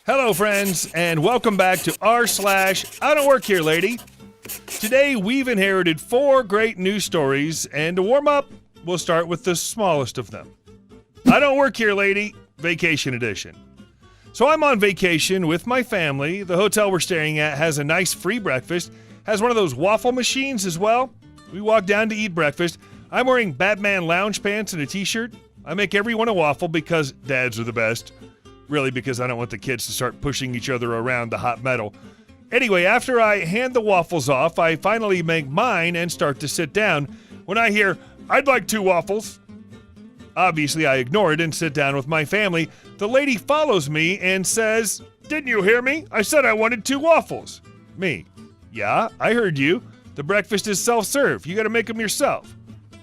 Hello, friends, and welcome back to r/IDontWorkHereLady. Today, we've inherited 4 great news stories, and to warm up, we'll start with the smallest of them. I Don't Work Here, Lady, Vacation Edition. So I'm on vacation with my family. The hotel we're staying at has a nice free breakfast, has one of those waffle machines as well. We walk down to eat breakfast. I'm wearing Batman lounge pants and a t-shirt. I make everyone a waffle because dads are the best. Really, because I don't want the kids to start pushing each other around the hot metal. Anyway, after I hand the waffles off, I finally make mine and start to sit down when I hear, "I'd like 2 waffles." Obviously, I ignore it and sit down with my family. The lady follows me and says, "Didn't you hear me? I said I wanted 2 waffles." Me, "Yeah, I heard you. The breakfast is self-serve. You gotta make them yourself."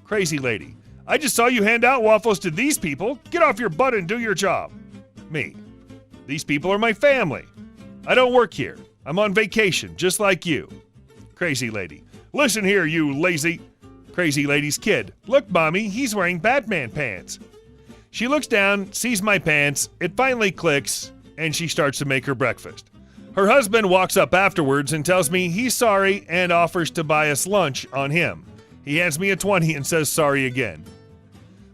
Crazy lady, "I just saw you hand out waffles to these people. Get off your butt and do your job." Me, "These people are my family. I don't work here. I'm on vacation, just like you." Crazy lady, "Listen here, you lazy." Crazy lady's kid, "Look, Mommy, he's wearing Batman pants." She looks down, sees my pants, it finally clicks, and she starts to make her breakfast. Her husband walks up afterwards and tells me he's sorry and offers to buy us lunch on him. He hands me a 20 and says sorry again.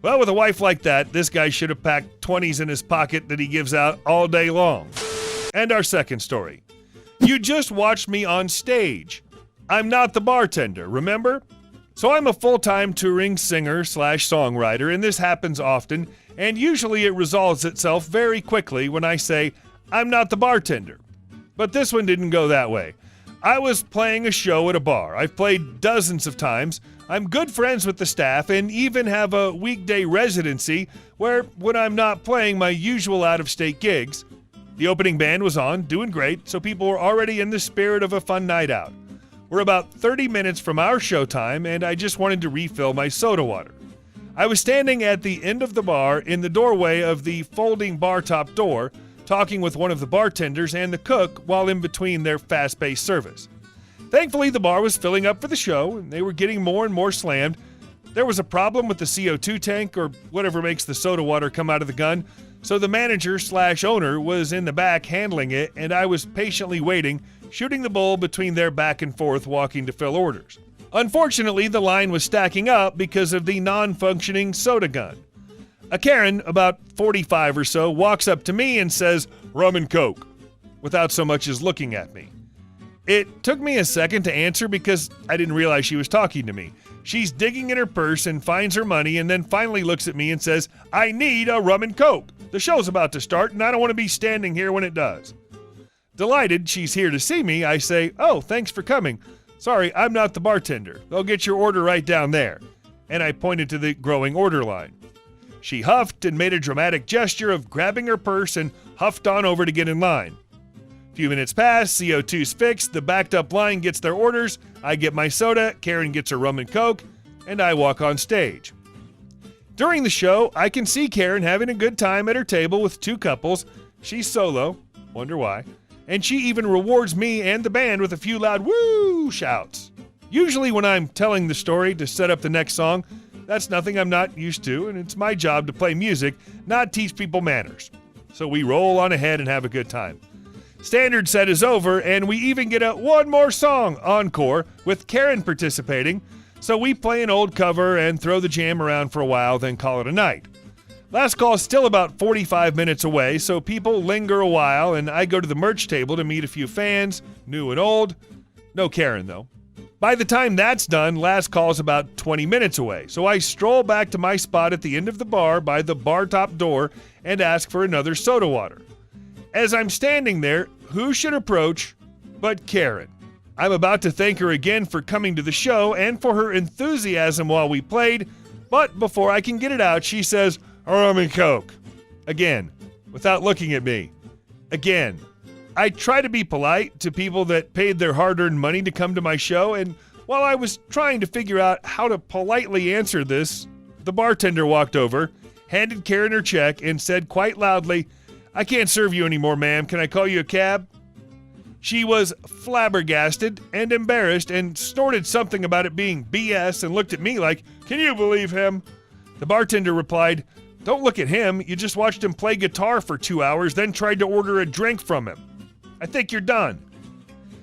Well, with a wife like that, this guy should have packed 20s in his pocket that he gives out all day long. And our second story. You just watched me on stage. I'm not the bartender, remember? So I'm a full-time touring singer/songwriter, and this happens often, and usually it resolves itself very quickly when I say, "I'm not the bartender." But this one didn't go that way. I was playing a show at a bar. I've played dozens of times. I'm good friends with the staff and even have a weekday residency where, when I'm not playing my usual out-of-state gigs, the opening band was on, doing great, so people were already in the spirit of a fun night out. We're about 30 minutes from our showtime, and I just wanted to refill my soda water. I was standing at the end of the bar in the doorway of the folding bar top door, talking with one of the bartenders and the cook while in between their fast-paced service. Thankfully, the bar was filling up for the show, and they were getting more and more slammed. There was a problem with the CO2 tank, or whatever makes the soda water come out of the gun, so the manager/owner was in the back handling it, and I was patiently waiting, shooting the bull between their back and forth walking to fill orders. Unfortunately, the line was stacking up because of the non-functioning soda gun. A Karen, about 45 or so, walks up to me and says, "Rum and Coke," without so much as looking at me. It took me a second to answer because I didn't realize she was talking to me. She's digging in her purse and finds her money and then finally looks at me and says, "I need a rum and Coke. The show's about to start and I don't want to be standing here when it does." Delighted she's here to see me, I say, "Oh, thanks for coming. Sorry, I'm not the bartender. They'll get your order right down there." And I pointed to the growing order line. She huffed and made a dramatic gesture of grabbing her purse and huffed on over to get in line. A few minutes pass, CO2's fixed, the backed up line gets their orders, I get my soda, Karen gets her rum and Coke, and I walk on stage. During the show, I can see Karen having a good time at her table with 2 couples. She's solo, wonder why, and she even rewards me and the band with a few loud woo shouts. Usually when I'm telling the story to set up the next song, that's nothing I'm not used to, and it's my job to play music, not teach people manners. So we roll on ahead and have a good time. Standard set is over, and we even get a "one more song" encore with Karen participating, so we play an old cover and throw the jam around for a while, then call it a night. Last call is still about 45 minutes away, so people linger a while, and I go to the merch table to meet a few fans, new and old. No Karen, though. By the time that's done, last call is about 20 minutes away, so I stroll back to my spot at the end of the bar by the bar top door and ask for another soda water. As I'm standing there, who should approach but Karen? I'm about to thank her again for coming to the show and for her enthusiasm while we played, but before I can get it out, she says, "Rum and Coke." Again, without looking at me. Again. I try to be polite to people that paid their hard-earned money to come to my show, and while I was trying to figure out how to politely answer this, the bartender walked over, handed Karen her check, and said quite loudly, "I can't serve you anymore, ma'am. Can I call you a cab?" She was flabbergasted and embarrassed and snorted something about it being BS and looked at me like, "Can you believe him?" The bartender replied, Don't look at him. You just watched him play guitar for 2 hours, then tried to order a drink from him. I think you're done."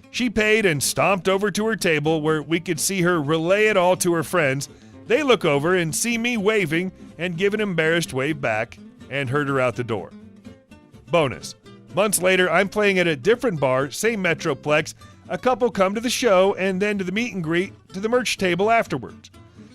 She paid and stomped over to her table where we could see her relay it all to her friends. They look over and see me waving and give an embarrassed wave back and herd her out the door. Bonus. Months later, I'm playing at a different bar, same Metroplex. A couple come to the show and then to the meet and greet to the merch table afterwards.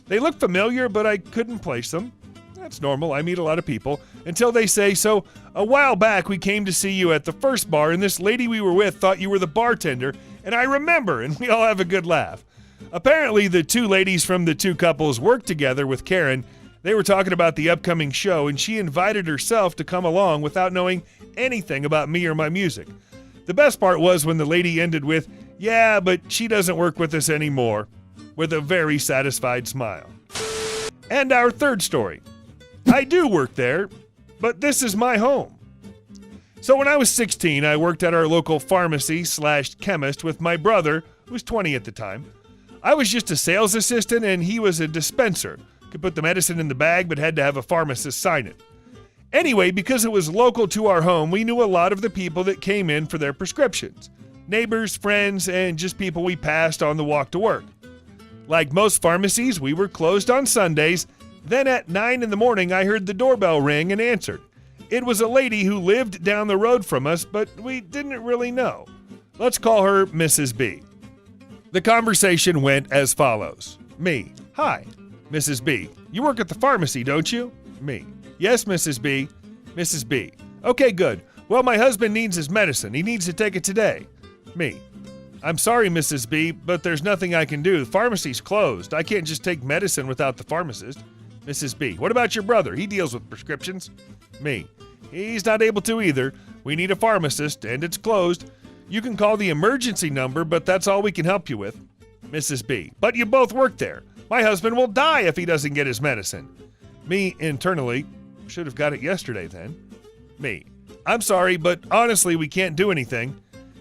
They look familiar, but I couldn't place them. That's normal. I meet a lot of people until they say, "So, a while back we came to see you at the first bar and this lady we were with thought you were the bartender, and I remember," and we all have a good laugh. Apparently, the two ladies from the two couples worked together with Karen. They were talking about the upcoming show, and she invited herself to come along without knowing anything about me or my music. The best part was when the lady ended with, "Yeah, but she doesn't work with us anymore," with a very satisfied smile. And our third story. I do work there, but this is my home. So when I was 16, I worked at our local pharmacy/chemist with my brother, who was 20 at the time. I was just a sales assistant and he was a dispenser. Could put the medicine in the bag, but had to have a pharmacist sign it. Anyway, because it was local to our home, we knew a lot of the people that came in for their prescriptions. Neighbors, friends, and just people we passed on the walk to work. Like most pharmacies, we were closed on Sundays. Then at 9 in the morning, I heard the doorbell ring and answered. It was a lady who lived down the road from us, but we didn't really know. Let's call her Mrs. B. The conversation went as follows. Me: "Hi, Mrs. B. You work at the pharmacy, don't you?" Me: "Yes, Mrs. B." Mrs. B: "Okay, good. Well, my husband needs his medicine. He needs to take it today." Me: "I'm sorry, Mrs. B, but there's nothing I can do. The pharmacy's closed. I can't just take medicine without the pharmacist." Mrs. B: "What about your brother? He deals with prescriptions." Me: "He's not able to either. We need a pharmacist, and it's closed. You can call the emergency number, but that's all we can help you with." Mrs. B: "But you both work there. My husband will die if he doesn't get his medicine." Me internally: "Should have got it yesterday then." Me: "I'm sorry, but honestly, we can't do anything."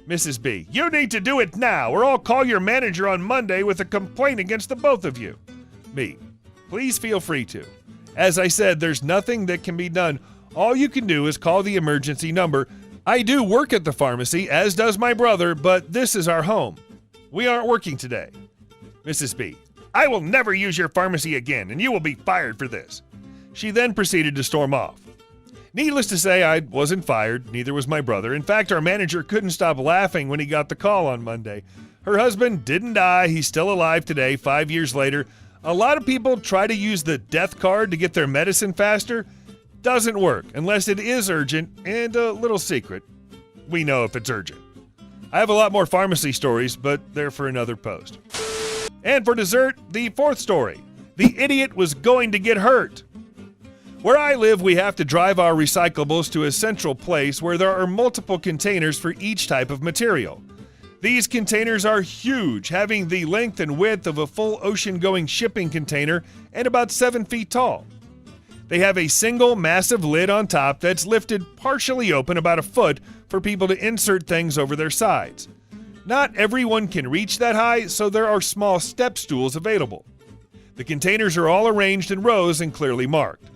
Mrs. B: "You need to do it now, or I'll call your manager on Monday with a complaint against the both of you." Me: "Please feel free to. As I said, there's nothing that can be done. All you can do is call the emergency number. I do work at the pharmacy, as does my brother, but this is our home. We aren't working today." Mrs. B: "I will never use your pharmacy again, and you will be fired for this." She then proceeded to storm off. Needless to say, I wasn't fired, neither was my brother. In fact, our manager couldn't stop laughing when he got the call on Monday. Her husband didn't die. He's still alive today, 5 years later. A lot of people try to use the death card to get their medicine faster. Doesn't work unless it is urgent, and a little secret. We know if it's urgent. I have a lot more pharmacy stories, but they're for another post. And for dessert, the fourth story. The idiot was going to get hurt. Where I live, we have to drive our recyclables to a central place where there are multiple containers for each type of material. These containers are huge, having the length and width of a full ocean-going shipping container and about 7 feet tall. They have a single massive lid on top that's lifted partially open about a foot for people to insert things over their sides. Not everyone can reach that high, so there are small step stools available. The containers are all arranged in rows and clearly marked.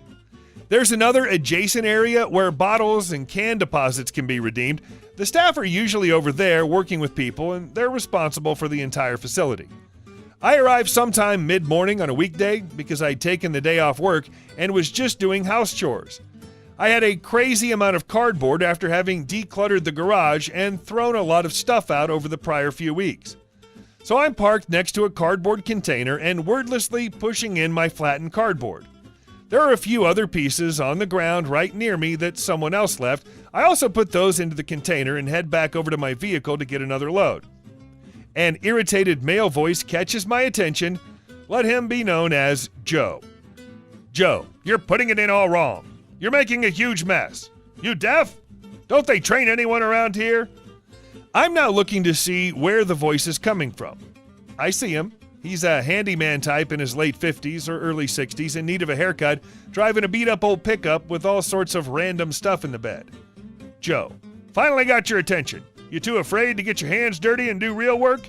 There's another adjacent area where bottles and can deposits can be redeemed. The staff are usually over there working with people, and they're responsible for the entire facility. I arrived sometime mid-morning on a weekday because I'd taken the day off work and was just doing house chores. I had a crazy amount of cardboard after having decluttered the garage and thrown a lot of stuff out over the prior few weeks. So I'm parked next to a cardboard container and wordlessly pushing in my flattened cardboard. There are a few other pieces on the ground right near me that someone else left. I also put those into the container and head back over to my vehicle to get another load. An irritated male voice catches my attention. Let him be known as Joe. "Joe, you're putting it in all wrong. You're making a huge mess. You deaf? Don't they train anyone around here?" I'm now looking to see where the voice is coming from. I see him. He's a handyman type in his late 50s or early 60s in need of a haircut, driving a beat-up old pickup with all sorts of random stuff in the bed. Joe: "Finally got your attention. You too afraid to get your hands dirty and do real work?"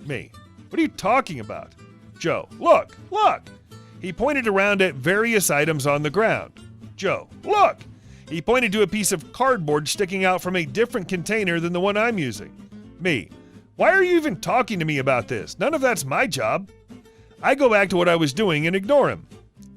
Me: "What are you talking about?" Joe: Look! He pointed around at various items on the ground. Joe, look! He pointed to a piece of cardboard sticking out from a different container than the one I'm using. Me, why are you even talking to me about this? None of that's my job. I go back to what I was doing and ignore him.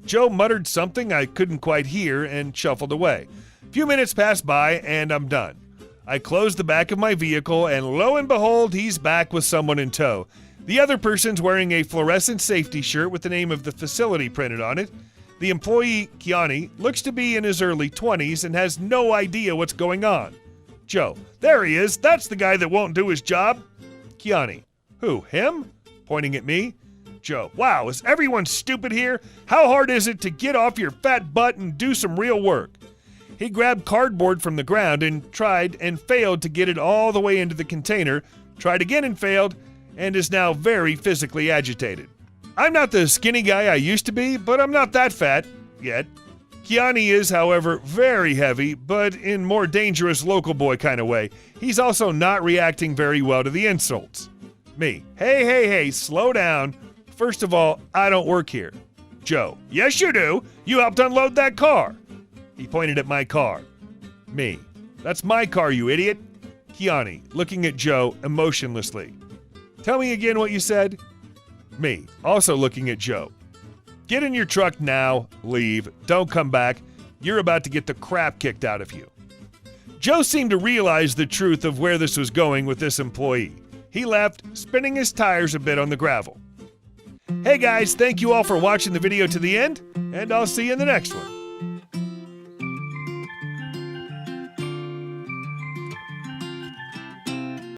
Joe muttered something I couldn't quite hear and shuffled away. A few minutes pass by and I'm done. I close the back of my vehicle and lo and behold, he's back with someone in tow. The other person's wearing a fluorescent safety shirt with the name of the facility printed on it. The employee, Kiani, looks to be in his early 20s and has no idea what's going on. Joe, there he is. That's the guy that won't do his job. Kiani, who, him? Pointing at me. Joe, wow, is everyone stupid here? How hard is it to get off your fat butt and do some real work? He grabbed cardboard from the ground and tried and failed to get it all the way into the container, tried again and failed, and is now very physically agitated. I'm not the skinny guy I used to be, but I'm not that fat yet. Kiani is, however, very heavy, but in more dangerous local boy kind of way. He's also not reacting very well to the insults. Me, hey, slow down. First of all, I don't work here. Joe, yes you do. You helped unload that car. He pointed at my car. Me, that's my car, you idiot. Kiani, looking at Joe emotionlessly. Tell me again what you said. Me, also looking at Joe. Get in your truck now, leave, don't come back. You're about to get the crap kicked out of you. Joe seemed to realize the truth of where this was going with this employee. He left, spinning his tires a bit on the gravel. Hey guys, thank you all for watching the video to the end, and I'll see you in the next one.